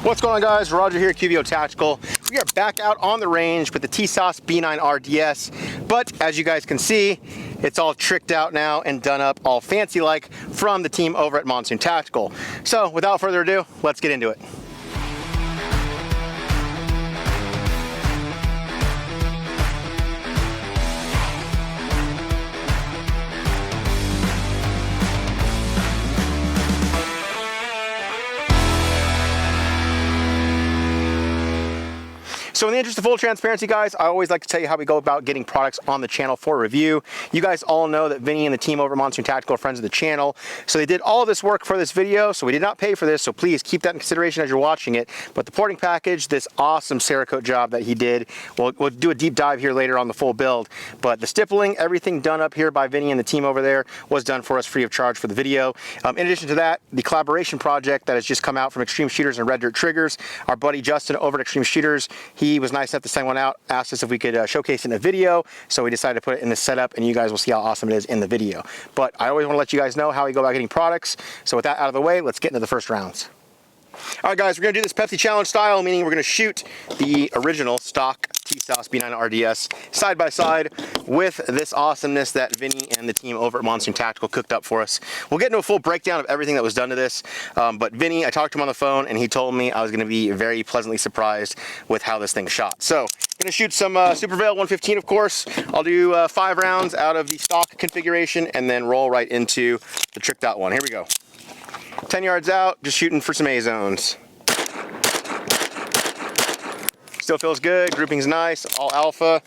What's going on, guys? Roger here, QVO Tactical. We are back out on the range with the Tisas B9R DS, but as you guys can see, it's all tricked out now and done up all fancy like from the team over at Monsoon Tactical. So without further ado, let's get into it. So in the interest of full transparency, guys, I always like to tell you how we go about getting products on the channel for review. You guys all know that Vinny and the team over at Monsoon Tactical are friends of the channel. So they did all this work for this video, so we did not pay for this, so please keep that in consideration as you're watching it. But the porting package, this awesome Cerakote job that he did, we'll do a deep dive here later on the full build. But the stippling, everything done up here by Vinny and the team over there was done for us free of charge for the video. In addition to that, the collaboration project that has just come out from Extreme Shooters and Red Dirt Triggers, our buddy Justin over at Extreme Shooters, he was nice enough to send one out, asked us if we could showcase it in a video, so we decided to put it in the setup, and you guys will see how awesome it is in the video. But I always want to let you guys know how we go about getting products, so with that out of the way, let's get into the first rounds. All right, guys, we're going to do this Pepsi Challenge style, meaning we're going to shoot the original stock Tisas B9R DS side by side with this awesomeness that Vinny and the team over at Monsoon Tactical cooked up for us. We'll get into a full breakdown of everything that was done to this, but Vinny, I talked to him on the phone, and he told me I was going to be very pleasantly surprised with how this thing shot. So, I'm going to shoot some SuperVel 115, of course. I'll do 5 rounds out of the stock configuration, and then roll right into the tricked out one. Here we go. 10 yards out, just shooting for some A zones. Still feels good, grouping's nice, all alpha.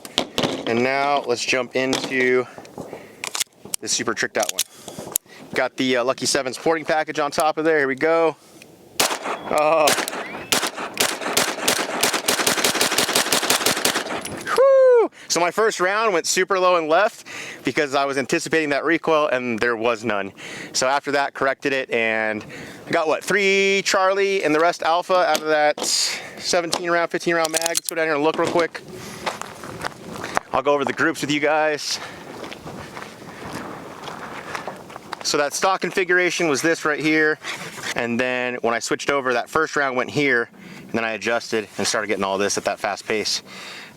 And now let's jump into this super tricked out one. Got the Lucky 7's porting package on top of there, here we go. Oh. Whew. So my first round went super low and left because I was anticipating that recoil and there was none. So after that, corrected it, and I got what, 3 Charlie and the rest alpha out of that 17 round, 15 round mag. Let's go down here and look real quick. I'll go over the groups with you guys. So that stock configuration was this right here, and then when I switched over, that first round went here, and then I adjusted and started getting all this at that fast pace.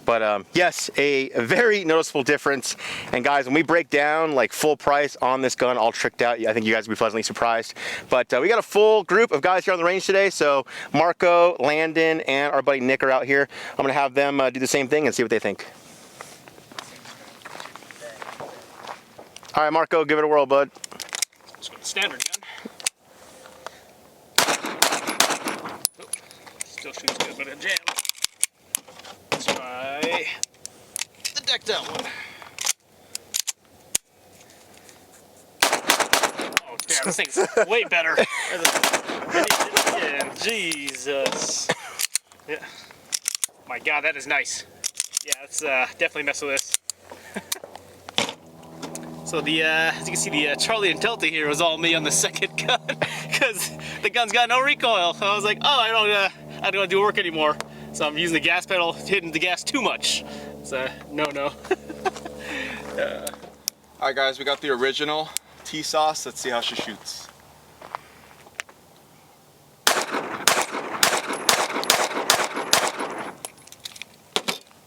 But yes, a very noticeable difference. And guys, when we break down like full price on this gun, all tricked out, I think you guys will be pleasantly surprised. But we got a full group of guys here on the range today. So Marco, Landon, and our buddy Nick are out here. I'm gonna have them do the same thing and see what they think. All right, Marco, give it a whirl, bud. Standard gun. Oh, still shoots good, but a jam. Let's try the decked out one. Oh damn, this thing's way better. Yeah, Jesus. Yeah. My God, that is nice. Yeah, let's definitely mess with this. So the, as you can see, the Charlie and Delta here was all me on the second gun because the gun's got no recoil. So I was like, oh, I don't want to do work anymore. So I'm using the gas pedal, hitting the gas too much. So no. Alright guys, we got the original Tisas. Let's see how she shoots.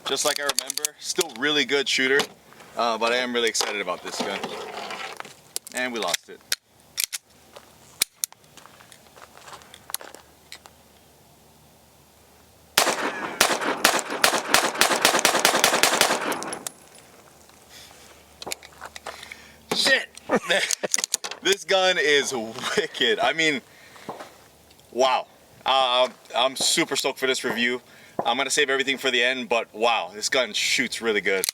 Just like I remember, still really good shooter. But I am really excited about this gun. And we lost it. Shit! This gun is wicked. I mean, wow. I'm super stoked for this review. I'm gonna save everything for the end, but wow, this gun shoots really good.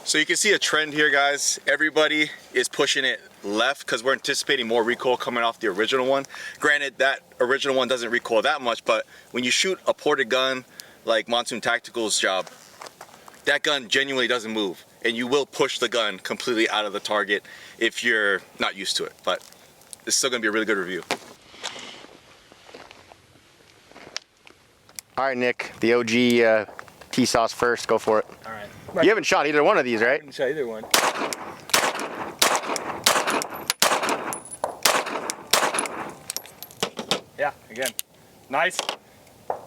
So you can see a trend here, guys. Everybody is pushing it left because we're anticipating more recoil coming off the original one. Granted, that original one doesn't recoil that much, but when you shoot a ported gun like Monsoon Tactical's job, that gun genuinely doesn't move, and you will push the gun completely out of the target if you're not used to it. But it's still gonna be a really good review. All right, Nick, the OG Tisas first, go for it. All right. You haven't shot either one of these, right? I haven't shot either one. Yeah, again, nice.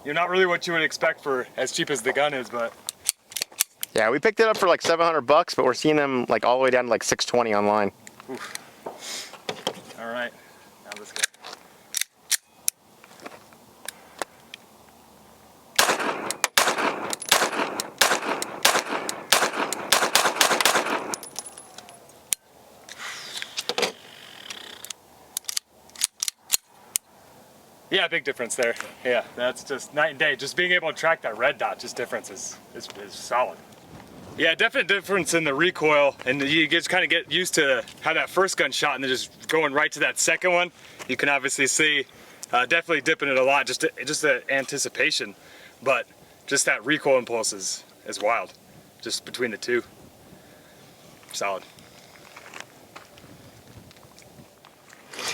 You're not really what you would expect for as cheap as the gun is, but Yeah, we picked it up for like 700 bucks, but we're seeing them like all the way down to like 620 online. oof. All right, now let's go. Yeah, big difference there. Yeah, that's just night and day. Just being able to track that red dot, just difference is solid. Yeah, definite difference in the recoil, and you just kind of get used to how that first gun shot, and then just going right to that second one. You can obviously see definitely dipping it a lot, just the anticipation, but just that recoil impulse is wild, just between the two. Solid.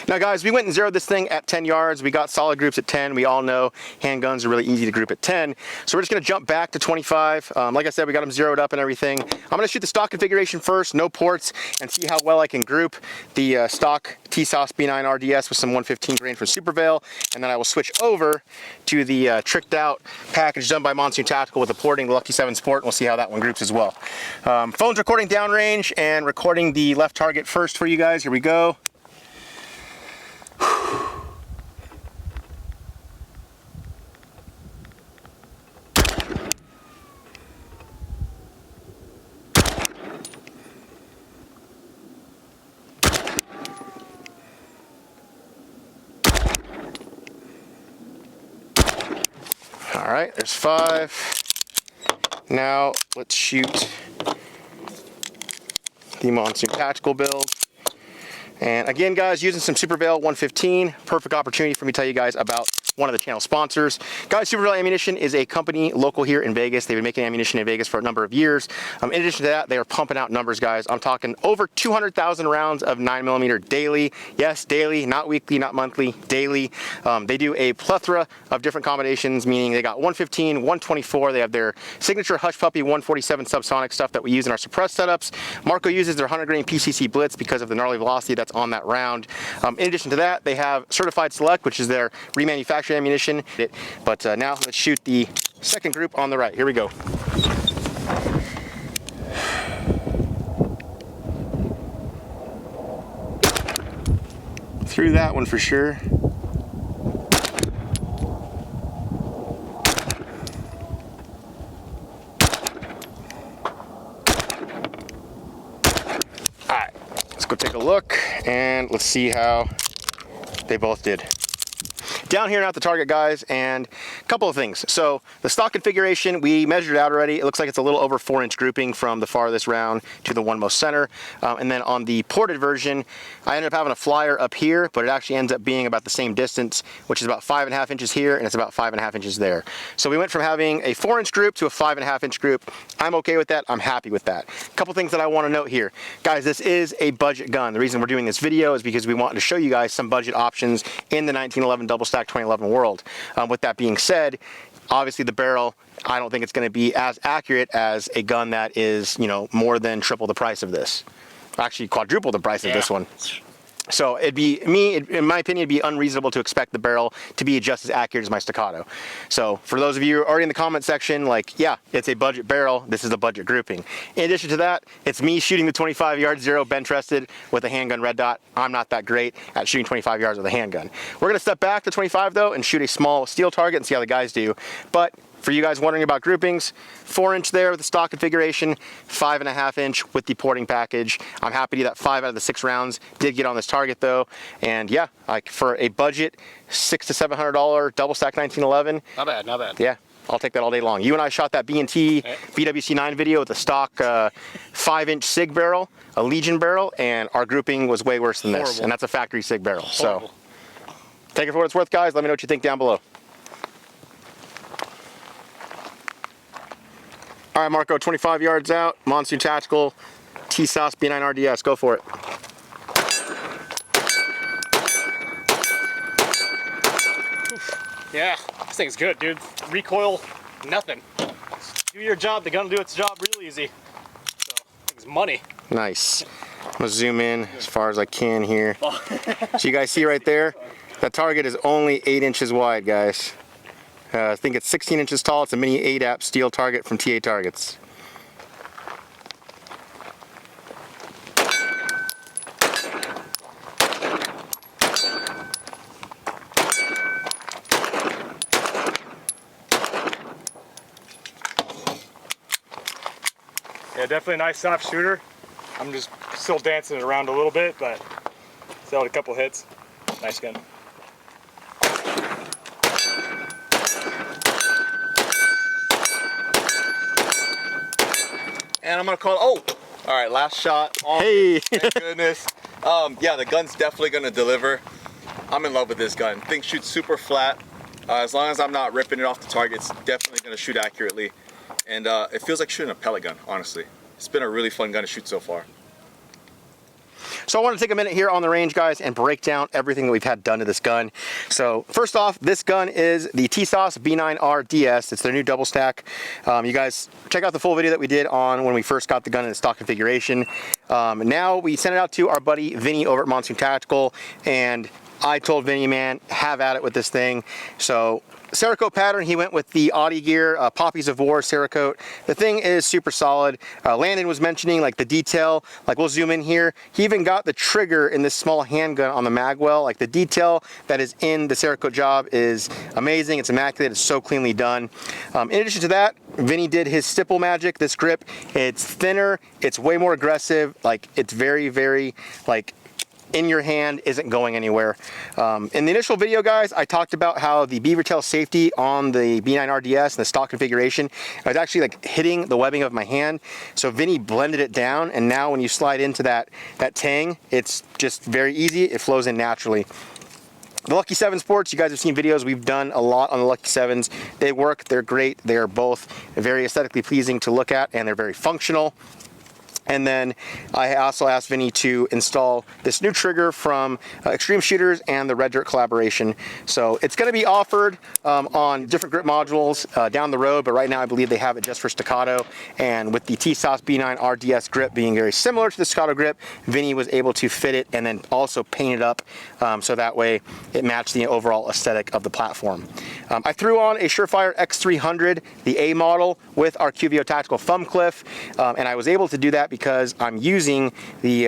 Now guys, we went and zeroed this thing at 10 yards. We got solid groups at 10. We all know handguns are really easy to group at 10. So we're just gonna jump back to 25. Like I said, we got them zeroed up and everything. I'm gonna shoot the stock configuration first, no ports, and see how well I can group the stock Tisas B9R DS with some 115 grain from SuperVel. And then I will switch over to the tricked out package done by Monsoon Tactical with the porting, the Lucky 7 Sport, and we'll see how that one groups as well. Phone's recording downrange and recording the left target first for you guys. Here we go. All right, there's 5. Now let's shoot the Monsoon Tactical build. And again, guys, using some SuperVel 115, perfect opportunity for me to tell you guys about one of the channel sponsors. Guys, SuperVel Ammunition is a company local here in Vegas. They've been making ammunition in Vegas for a number of years. In addition to that, they are pumping out numbers, guys. I'm talking over 200,000 rounds of 9mm daily. Yes, daily, not weekly, not monthly, daily. They do a plethora of different combinations, meaning they got 115, 124. They have their signature Hush Puppy 147 subsonic stuff that we use in our suppressed setups. Marco uses their 100 grain PCC Blitz because of the gnarly velocity that's on that round. In addition to that, they have Certified Select, which is their remanufactured ammunition. But now let's shoot the second group on the right. Here we go. Through that one for sure. All right, let's go take a look and let's see how they both did. Down here now at the target, guys, and a couple of things. So the stock configuration, we measured out already. It looks like it's a little over 4-inch grouping from the farthest round to the one most center. And then on the ported version, I ended up having a flyer up here, but it actually ends up being about the same distance, which is about 5.5 inches here, and it's about 5.5 inches there. So we went from having a 4-inch group to a 5.5-inch group. I'm okay with that. I'm happy with that. A couple things that I want to note here. Guys, this is a budget gun. The reason we're doing this video is because we want to show you guys some budget options in the 1911 double stack 2011 world. With that being said, obviously the barrel, I don't think it's going to be as accurate as a gun that is, you know, more than triple the price of this. Actually, quadruple the price of this one. So it'd be, in my opinion, it'd be unreasonable to expect the barrel to be just as accurate as my staccato. So for those of you already in the comment section, like, yeah, it's a budget barrel. This is a budget grouping. In addition to that, it's me shooting the 25-yard zero bench rested with a handgun red dot. I'm not that great at shooting 25 yards with a handgun. We're gonna step back to 25 though and shoot a small steel target and see how the guys do. But for you guys wondering about groupings, 4-inch there with the stock configuration, 5.5-inch with the porting package. I'm happy that 5 out of the 6 rounds did get on this target though. And yeah, like for a budget $600 to $700 double stack 1911. Not bad, not bad. Yeah, I'll take that all day long. You and I shot that B&T BWC9 video with a stock 5-inch SIG barrel, a Legion barrel, and our grouping was way worse than this. And that's a factory SIG barrel. So take it for what it's worth, guys. Let me know what you think down below. All right, Marco, 25 yards out, Monsoon Tactical, Tisas B9R DS, go for it. Yeah, this thing's good, dude. Recoil, nothing. Do your job, the gun will do its job real easy. So, it's money. Nice. I'm gonna zoom in as far as I can here. So you guys see right there, That target is only 8 inches wide, guys. I think it's 16 inches tall. It's a mini ADAP steel target from TA Targets. Yeah, definitely a nice soft shooter. I'm just still dancing it around a little bit, but still had a couple hits. Nice gun. And I'm gonna call, oh, all right, last shot. Oh, Hey! thank goodness. Yeah, the gun's definitely gonna deliver. I'm in love with this gun. Thing shoots super flat. As long as I'm not ripping it off the target, it's definitely gonna shoot accurately. And it feels like shooting a pellet gun, honestly. It's been a really fun gun to shoot so far. So I want to take a minute here on the range, guys, and break down everything that we've had done to this gun. So first off, this gun is the Tisas B9R DS. It's their new double stack. You guys check out the full video that we did on when we first got the gun in its stock configuration. Now we sent it out to our buddy Vinny over at Monsoon Tactical, and I told Vinny, man, have at it with this thing. So Cerakote pattern, he went with the Audi gear, Poppies of War Cerakote. The thing is super solid. Landon was mentioning like the detail, like we'll zoom in here. He even got the trigger in this small handgun on the magwell. Like the detail that is in the Cerakote job is amazing. It's immaculate. It's so cleanly done. In addition to that, Vinny did his stipple magic. This grip, it's thinner. It's way more aggressive. Like it's very, very like in your hand, isn't going anywhere. In the initial video, guys, I talked about how the beaver tail safety on the B9R DS and the stock configuration, I was actually like hitting the webbing of my hand. So Vinny blended it down, and now when you slide into that tang, it's just very easy. It flows in naturally. The Lucky 7 Sports, you guys have seen videos. We've done a lot on the Lucky 7s. They work, they're great. They are both very aesthetically pleasing to look at, and they're very functional. And then I also asked Vinny to install this new trigger from Extreme Shooters and the Red Dirt collaboration. So it's going to be offered on different grip modules down the road, but right now I believe they have it just for staccato. And with the Tisas B9R DS grip being very similar to the staccato grip, Vinny was able to fit it and then also paint it up so that way it matched the overall aesthetic of the platform. I threw on a Surefire X300, the A model, with our QVO Tactical thumb cliff, and I was able to do that because I'm using the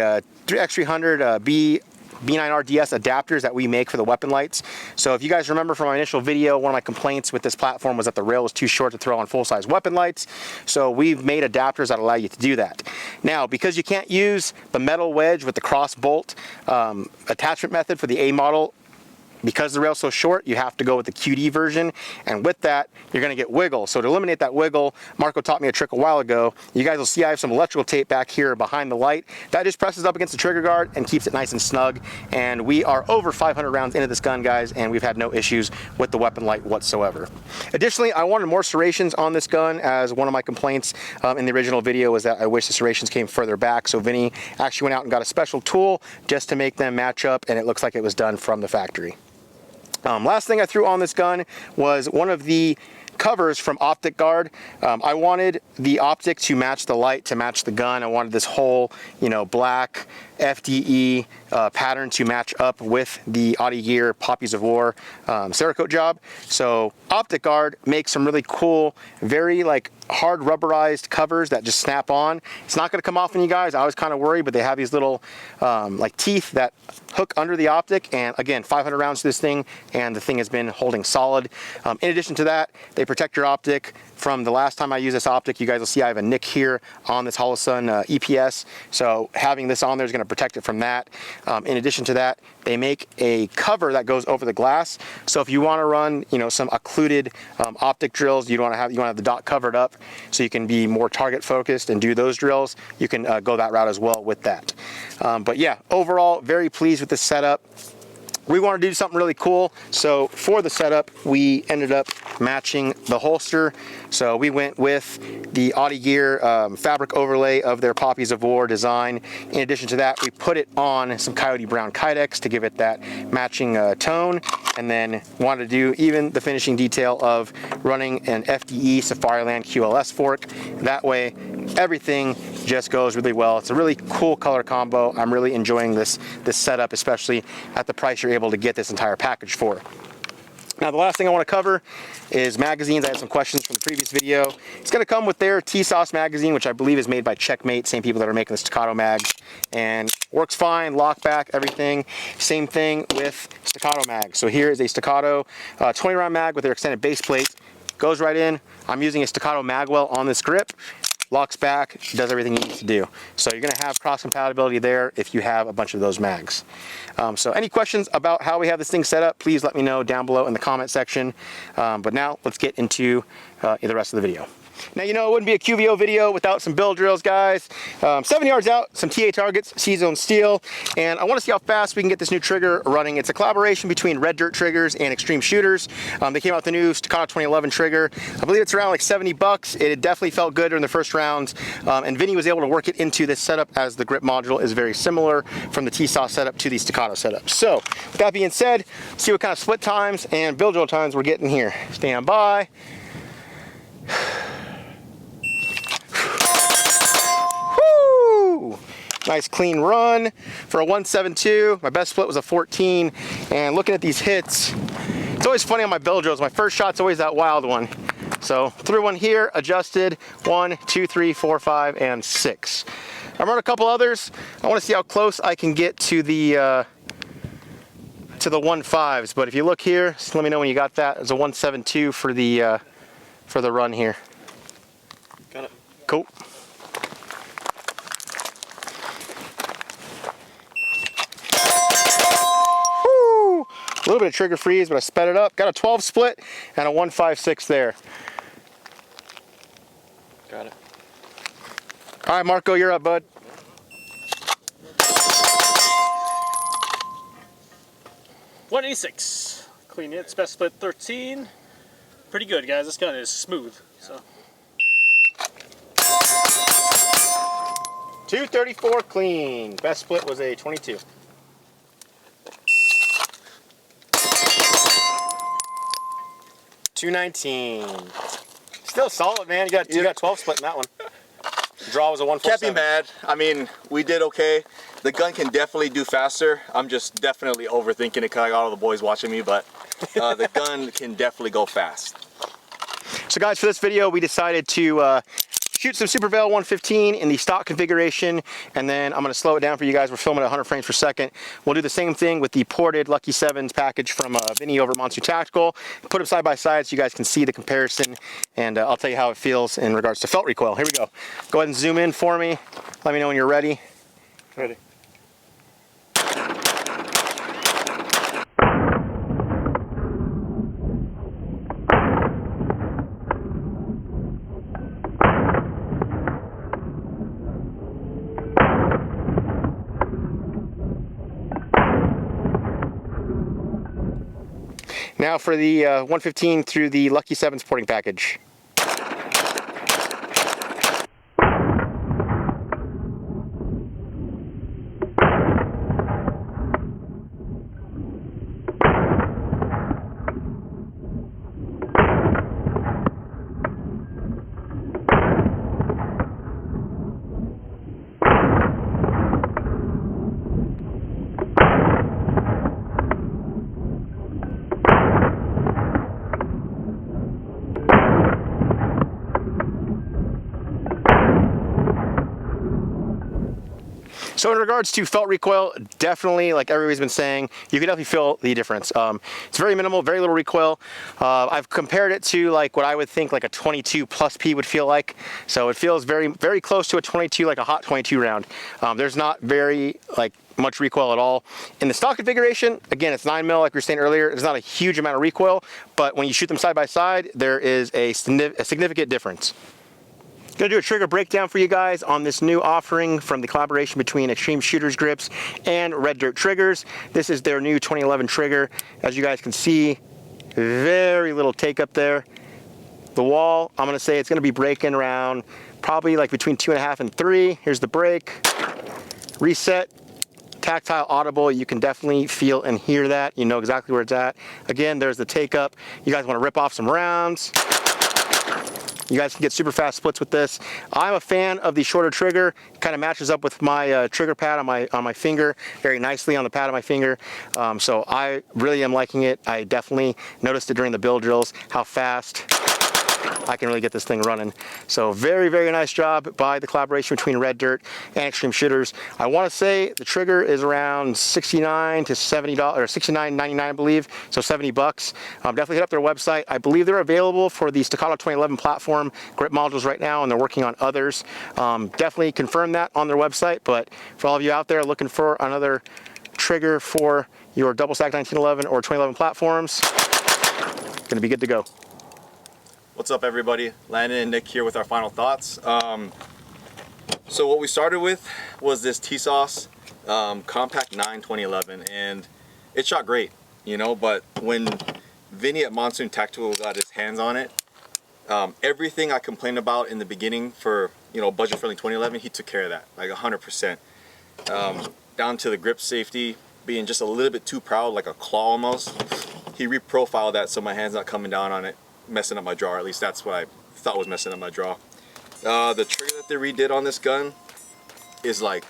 X300 B9R DS adapters that we make for the weapon lights. So if you guys remember from my initial video, one of my complaints with this platform was that the rail was too short to throw on full-size weapon lights. So we've made adapters that allow you to do that. Now, because you can't use the metal wedge with the cross bolt attachment method for the A model, because the rail's so short, you have to go with the QD version, and with that, you're gonna get wiggle. So to eliminate that wiggle, Marco taught me a trick a while ago. You guys will see I have some electrical tape back here behind the light. That just presses up against the trigger guard and keeps it nice and snug. And we are over 500 rounds into this gun, guys, and we've had no issues with the weapon light whatsoever. Additionally, I wanted more serrations on this gun, as one of my complaints in the original video was that I wish the serrations came further back. So Vinny actually went out and got a special tool just to make them match up, and it looks like it was done from the factory. Last thing I threw on this gun was one of the covers from Optic Guard. I wanted the optic to match the light, to match the gun. I wanted this whole, you know, black FDE pattern to match up with the Audi Gear Poppies of War Cerakote job. So Optic Guard makes some really cool, very like hard rubberized covers that just snap on. It's not going to come off on you guys. I was kind of worried, but they have these little like teeth that hook under the optic, and again, 500 rounds to this thing, and the thing has been holding solid. In addition to that, they protect your optic. From the last time I used this optic, you guys will see I have a nick here on this Holosun EPS, so having this on there is going to protect it from that. In addition to that, they make a cover that goes over the glass, so if you want to run, you know, some occluded optic drills, you want to have the dot covered up so you can be more target focused and do those drills, you can go that route as well with that. But yeah, overall, very pleased with this setup. We want to do something really cool, so for the setup, we ended up matching the holster. So we went with the Audi Gear fabric overlay of their Poppies of War design. In addition to that, we put it on some Coyote Brown Kydex to give it that matching tone, and then wanted to do even the finishing detail of running an FDE Safariland QLS fork. That way, everything just goes really well. It's a really cool color combo. I'm really enjoying this setup, especially at the price you're able to get this entire package for. Now the last thing I want to cover is magazines. I had some questions from the previous video. It's going to come with their Tisas magazine, which I believe is made by Checkmate, same people that are making the Staccato mags, and works fine, lock back, everything. Same thing with Staccato mags. So here is a Staccato 20 round mag with their extended base plate. Goes right in. I'm using a Staccato magwell on this grip. Locks back, does everything it needs to do. So you're going to have cross compatibility there if you have a bunch of those mags. So any questions about how we have this thing set up, please let me know down below in the comment section. But now let's get into the rest of the video. Now, you know, it wouldn't be a QVO video without some build drills, guys. 7 yards out, some TA targets, C-zone steel, and I want to see how fast we can get this new trigger running. It's a collaboration between Red Dirt Triggers and Extreme Shooters. They came out with the new Staccato 2011 trigger. I believe it's around like 70 bucks. It definitely felt good during the first rounds, and Vinny was able to work it into this setup as the grip module is very similar from the Tisas setup to the Staccato setup. So, with that being said, see what kind of split times and build drill times we're getting here. Stand by. Nice clean run for a 172. My best split was a 14. And looking at these hits, it's always funny on my build drills. My first shot's always that wild one. So threw one here, adjusted 1, 2, 3, 4, 5, and 6. I run a couple others. I want to see how close I can get to the 1.5s. But if you look here, just let me know when you got that. It's a 172 for the run here. Got it. Cool. A little bit of trigger freeze, but I sped it up. Got a 12 split and a 1.56 there. Got it. All right, Marco, you're up, bud. .186. Clean hits, best split 13. Pretty good, guys. This gun is smooth. So. 234 clean. Best split was a 22. .219. Still solid, man. You got 12 split in that one. Draw was a 147. Can't be mad. I mean, we did okay. The gun can definitely do faster. I'm just definitely overthinking it because I got all the boys watching me, but the gun can definitely go fast. So guys, for this video, we decided to shoot some SuperVel 115 in the stock configuration, and then I'm going to slow it down for you guys. We're filming at 100 frames per second. We'll do the same thing with the ported Lucky 7s package from Vinny over at Monsoon Tactical. Put them side by side so you guys can see the comparison, and I'll tell you how it feels in regards to felt recoil. Here we go. Go ahead and zoom in for me. Let me know when you're ready. Ready. Now for the 115 through the Lucky 7 porting package. So in regards to felt recoil, definitely, like everybody's been saying, you can definitely feel the difference. It's very minimal, very little recoil. I've compared it to like what I would think like a 22 plus P would feel like. So it feels very, very close to a 22, like a hot 22 round. There's not very like much recoil at all. In the stock configuration, again, it's 9mm, like we were saying earlier. There's not a huge amount of recoil, but when you shoot them side by side, there is a significant difference. Gonna do a trigger breakdown for you guys on this new offering from the collaboration between Extreme Shooters grips and Red Dirt Triggers. This is their new 2011 trigger. As you guys can see, very little take up there. The wall, I'm gonna say it's gonna be breaking around probably like between 2.5 and 3. Here's the break. Reset, tactile, audible. You can definitely feel and hear that. You know exactly where it's at. Again, there's the take up. You guys wanna rip off some rounds. You guys can get super fast splits with this. I'm a fan of the shorter trigger. It kind of matches up with my trigger pad on my finger very nicely on the pad of my finger. So I really am liking it. I definitely noticed it during the build drills how fast I can really get this thing running. So very, very nice job by the collaboration between Red Dirt and Extreme Shooters. I want to say the trigger is around $69 to $70 or $69.99, I believe. So 70 bucks. Definitely hit up their website. I believe they're available for the Staccato 2011 platform grip modules right now, and they're working on others. Definitely confirm that on their website. But for all of you out there looking for another trigger for your double stack 1911 or 2011 platforms, gonna be good to go. What's up, everybody? Landon and Nick here with our final thoughts. So what we started with was this Tisas Compact 9 2011, and it shot great, you know, but when Vinny at Monsoon Tactical got his hands on it, everything I complained about in the beginning for, you know, budget-friendly 2011, he took care of that, like 100%. Down to the grip safety, being just a little bit too proud, like a claw almost. He reprofiled that so my hand's not coming down on it, messing up my draw. At least that's what I thought was messing up my draw. The trigger that they redid on this gun is like,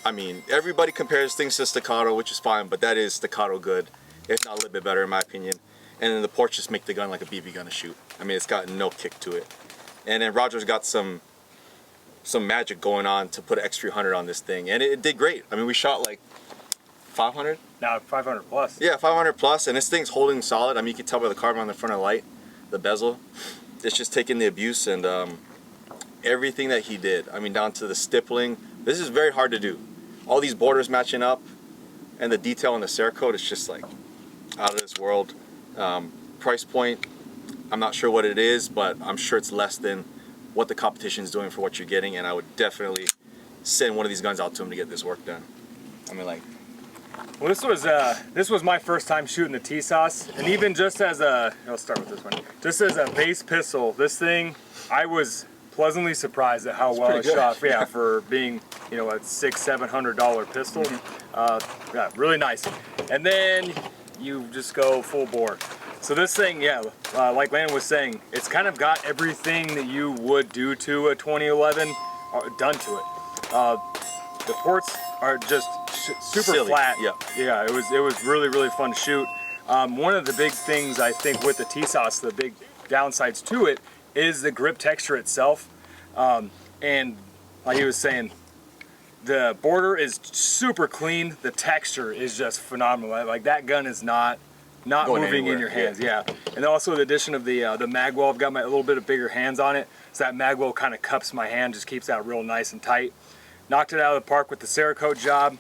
I mean, everybody compares things to Staccato, which is fine, but that is Staccato good, if not a little bit better in my opinion. And then the ports just make the gun like a BB gun to shoot. I mean, it's got no kick to it. And then Roger's got some magic going on to put an X300 on this thing, and it did great. I mean, we shot like 500? Now 500 plus. Yeah, 500 plus, and this thing's holding solid. I mean, you can tell by the carbon on the front of the light, the bezel. It's just taking the abuse, and everything that he did. I mean, down to the stippling. This is very hard to do. All these borders matching up, and the detail on the Cerakote is just like out of this world. Price point, I'm not sure what it is, but I'm sure it's less than what the competition is doing for what you're getting, and I would definitely send one of these guns out to him to get this work done. I mean, like, well, this was my first time shooting the Tisas, and even just as I'll start with this one. Just as a base pistol, this thing, I was pleasantly surprised at how well it shot. Yeah, for being, you know, a $600-700 pistol. Yeah, really nice. And then you just go full bore. So this thing, yeah, like Landon was saying, it's kind of got everything that you would do to a 2011 done to it. The ports are just super silly. flat. Yeah. Yeah, it was really, really fun to shoot. One of the big things I think with the Tisas, the big downsides to it, is the grip texture itself. And like he was saying, the border is super clean. The texture is just phenomenal. Like that gun is not moving anywhere in your hands. Yeah. And also the addition of the magwell, I've got my a little bit of bigger hands on it, so that magwell kind of cups my hand, just keeps that real nice and tight. Knocked it out of the park with the Cerakote job.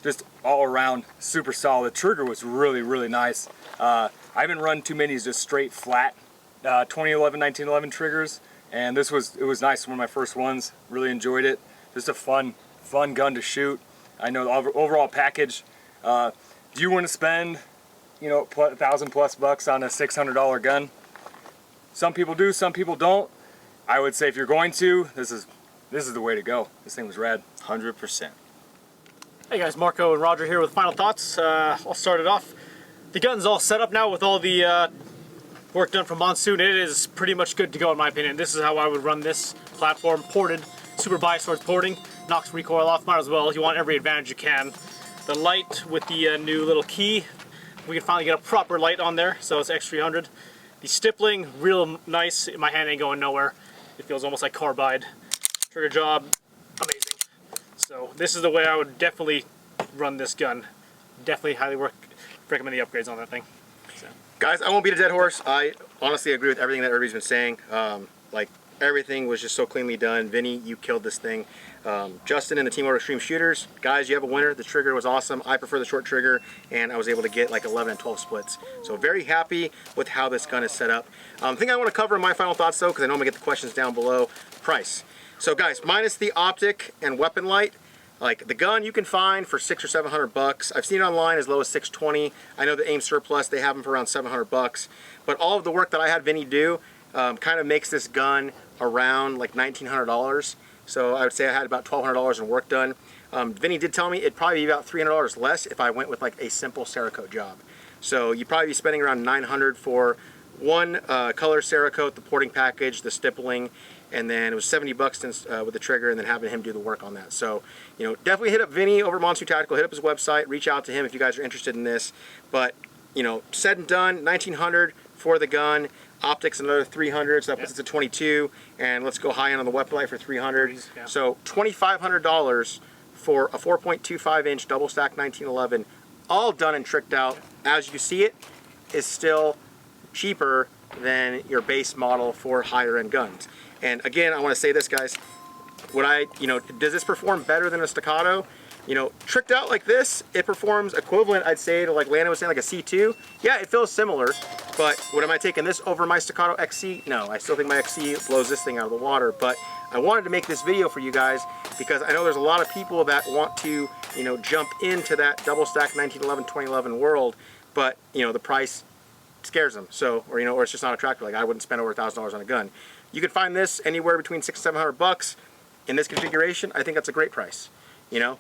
Just all around super solid. The trigger was really, really nice. I haven't run too many just straight flat 2011, 1911 triggers, and it was nice. One of my first ones. Really enjoyed it. Just a fun gun to shoot. I know the overall package. Do you want to spend, you know, $1,000+ on a $600 gun? Some people do, some people don't. I would say if you're going to, this is the way to go. This thing was rad. 100%. Hey guys, Marco and Roger here with final thoughts. I'll start it off. The gun's all set up now with all the work done from Monsoon. It is pretty much good to go in my opinion. This is how I would run this platform, ported, super biased towards porting, knocks recoil off, might as well. You want every advantage you can. The light with the new little key, we can finally get a proper light on there, so it's X300. The stippling, real nice. My hand ain't going nowhere. It feels almost like carbide. Trigger job, amazing. So this is the way I would definitely run this gun. Definitely highly recommend the upgrades on that thing. So. Guys, I won't beat a dead horse. I honestly agree with everything that everybody's been saying. Like, everything was just so cleanly done. Vinny, you killed this thing. Justin and the team over Extreme Shooters, guys, you have a winner. The trigger was awesome. I prefer the short trigger, and I was able to get like 11 and 12 splits. So very happy with how this gun is set up. The thing I want to cover in my final thoughts though, because I know I'm gonna get the questions down below, price. So guys, minus the optic and weapon light, like the gun you can find for $600 or $700. I've seen it online as low as $620. I know the AIM Surplus, they have them for around $700. But all of the work that I had Vinny do kind of makes this gun around like $1,900. So I would say I had about $1,200 in work done. Vinny did tell me it'd probably be about $300 less if I went with like a simple Cerakote job. So you'd probably be spending around $900 for one color Cerakote, the porting package, the stippling, and then it was $70 with the trigger, and then having him do the work on that. So, you know, definitely hit up Vinny over at Monsoon Tactical, hit up his website, reach out to him if you guys are interested in this. But, you know, said and done, $1,900 for the gun, optics another $300, so that puts it to $22, and let's go high end on the weapon light for $300. Yeah. So $2,500 for a 4.25 inch double stack 1911, all done and tricked out. As you see it, is still cheaper than your base model for higher end guns. And again, I want to say this, guys, does this perform better than a staccato? You know, tricked out like this, it performs equivalent, I'd say, to like Landon was saying, like a C2. Yeah, it feels similar, but what am I taking this over my staccato XC? No, I still think my XC blows this thing out of the water. But I wanted to make this video for you guys because I know there's a lot of people that want to, you know, jump into that double stack 1911, 2011 world, but, you know, the price scares them. So, or, you know, or it's just not attractive. Like, I wouldn't spend over $1,000 on a gun. You can find this anywhere between $600 and $700 in this configuration. I think that's a great price, you know.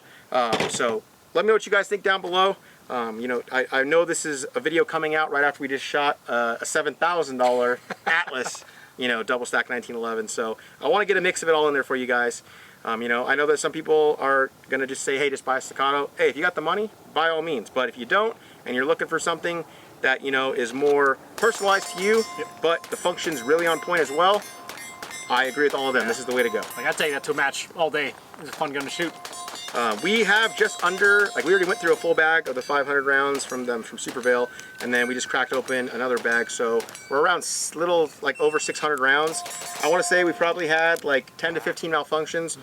So let me know what you guys think down below. You know, I know this is a video coming out right after we just shot a $7,000 Atlas, you know, double stack 1911. So I want to get a mix of it all in there for you guys. You know, I know that some people are going to just say, hey, just buy a staccato. Hey, if you got the money, by all means. But if you don't, and you're looking for something that, you know, is more personalized to you, but the function's really on point as well, I agree with all of them. This is the way to go. Like, I'd take that to a match all day. It's a fun gun to shoot. We have just under, like, we already went through a full bag of the 500 rounds from SuperVel, and then we just cracked open another bag, so we're around like over 600 rounds. I want to say we probably had like 10 to 15 malfunctions.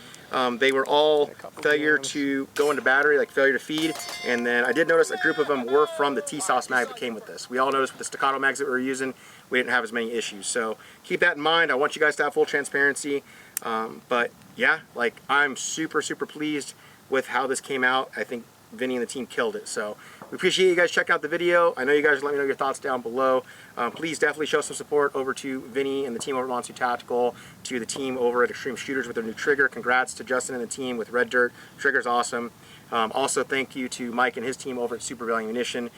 They were all failure to go into battery, like failure to feed, and then I did notice a group of them were from the Tisas mag that came with this. We all noticed with the staccato mags that we were using, we didn't have as many issues, so keep that in mind. I want you guys to have full transparency, but yeah, like, I'm super pleased with how this came out. I think Vinny and the team killed it. So we appreciate you guys checking out the video. I know you guys let me know your thoughts down below. Please definitely show some support over to Vinny and the team over at Monsoon Tactical, to the team over at Extreme Shooters with their new trigger. Congrats to Justin and the team with Red Dirt. Trigger's awesome. Also, thank you to Mike and his team over at SuperVel Ammunition.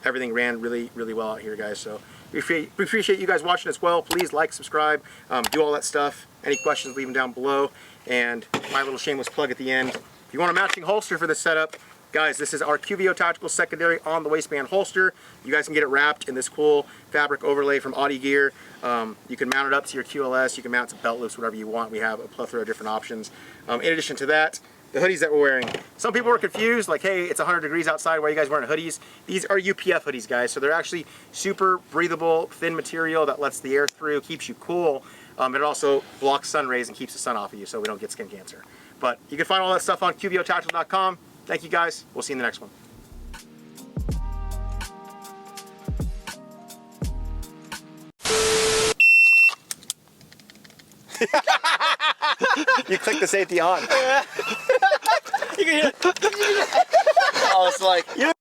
Everything ran really well out here, guys. So we appreciate you guys watching as well. Please like, subscribe, do all that stuff. Any questions, leave them down below. And my little shameless plug at the end. If you want a matching holster for this setup, guys, this is our QVO Tactical secondary on the waistband holster. You guys can get it wrapped in this cool fabric overlay from Audi Gear. You can mount it up to your QLS. You can mount it to belt loops, whatever you want. We have a plethora of different options. In addition to that, the hoodies that we're wearing. Some people were confused, like, hey, it's 100 degrees outside. Why are you guys wearing hoodies? These are UPF hoodies, guys. So they're actually super breathable, thin material that lets the air through, keeps you cool. It also blocks sun rays and keeps the sun off of you so we don't get skin cancer. But you can find all that stuff on qvotactical.com. Thank you, guys. We'll see you in the next one. You click the safety on. You can hear it. I was like, You